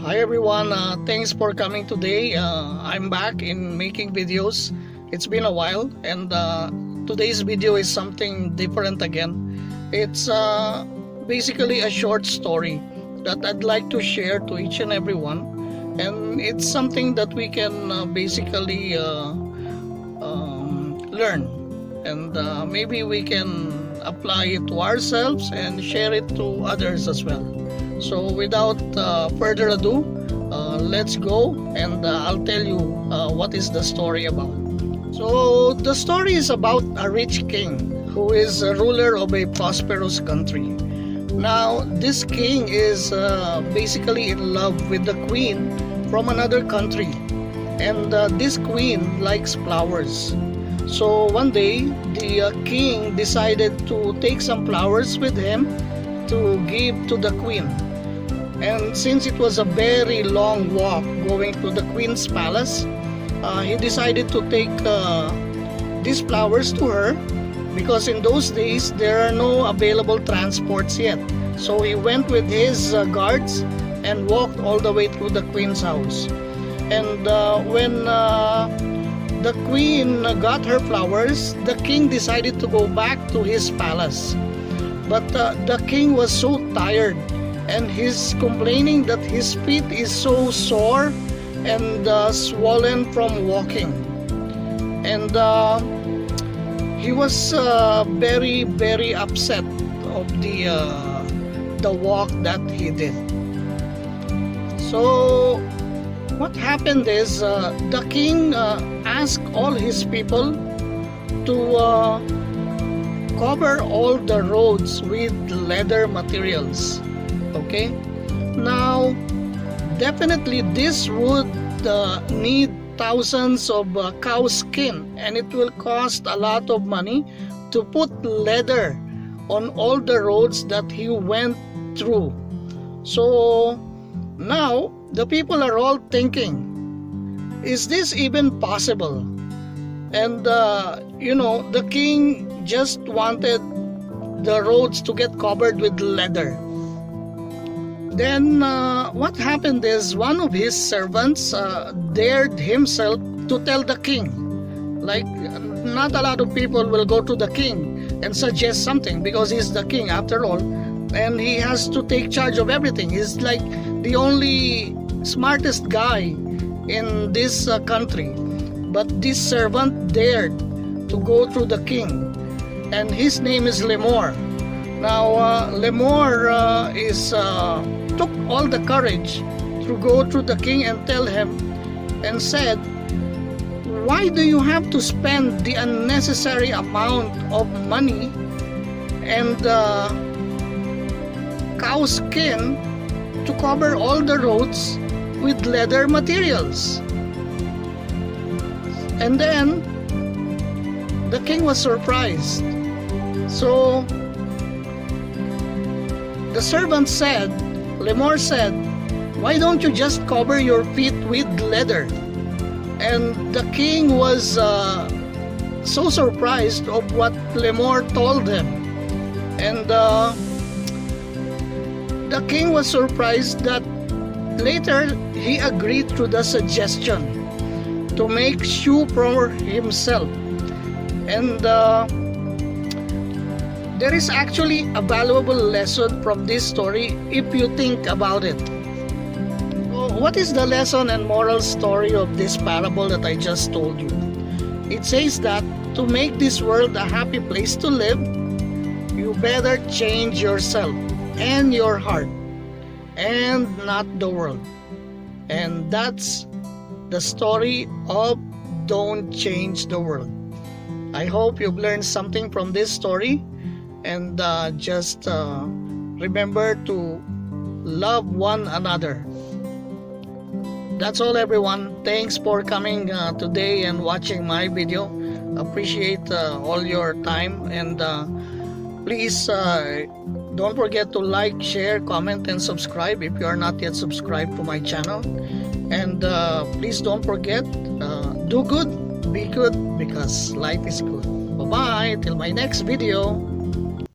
Hi everyone, thanks for coming today. I'm back in making videos. It's been a while, and today's video is something different again. It's basically a short story that I'd like to share to each and every one, and it's something that we can basically learn, and maybe we can apply it to ourselves and share it to others as well. So without further ado, let's go, and I'll tell you what is the story about. So the story is about a rich king who is a ruler of a prosperous country. Now this king is basically in love with the queen from another country, and this queen likes flowers. So one day the king decided to take some flowers with him to give to the queen. And since it was a very long walk going to the queen's palace, he decided to take these flowers to her, because in those days there are no available transports yet. So he went with his guards and walked all the way to the queen's house. And when the queen got her flowers, the king decided to go back to his palace. But the king was so tired, and he's complaining that his feet is so sore and swollen from walking. And he was very upset of the walk that he did. So what happened is the king asked all his people to cover all the roads with leather materials. Okay, now definitely this would need thousands of cow skin, and it will cost a lot of money to put leather on all the roads that he went through. So now the people are all thinking, is this even possible? And the king just wanted the roads to get covered with leather. Then what happened is one of his servants dared himself to tell the king. Like, not a lot of people will go to the king and suggest something, because he's the king after all, and he has to take charge of everything. He's like the only smartest guy in this country. But this servant dared to go to the king, and his name is Lemur. Now Lemur took all the courage to go to the king and tell him, and said, why do you have to spend the unnecessary amount of money and cow skin to cover all the roads with leather materials? And then the king was surprised. So the servant said, Lemur said, why don't you just cover your feet with leather? And the king was so surprised of what Lemur told him. And the king was surprised that later he agreed to the suggestion to make shoe for himself. And there is actually a valuable lesson from this story if you think about it. So what is the lesson and moral story of this parable that I just told you? It says that to make this world a happy place to live, you better change yourself and your heart, and not the world. And that's the story of Don't Change the World. I hope you've learned something from this story, and just remember to love one another. That's all, everyone. Thanks for coming today and watching my video. Appreciate all your time, and please don't forget to like, share, comment, and subscribe if you are not yet subscribed to my channel. And please don't forget, do good, be good, because life is good. Bye bye till my next video.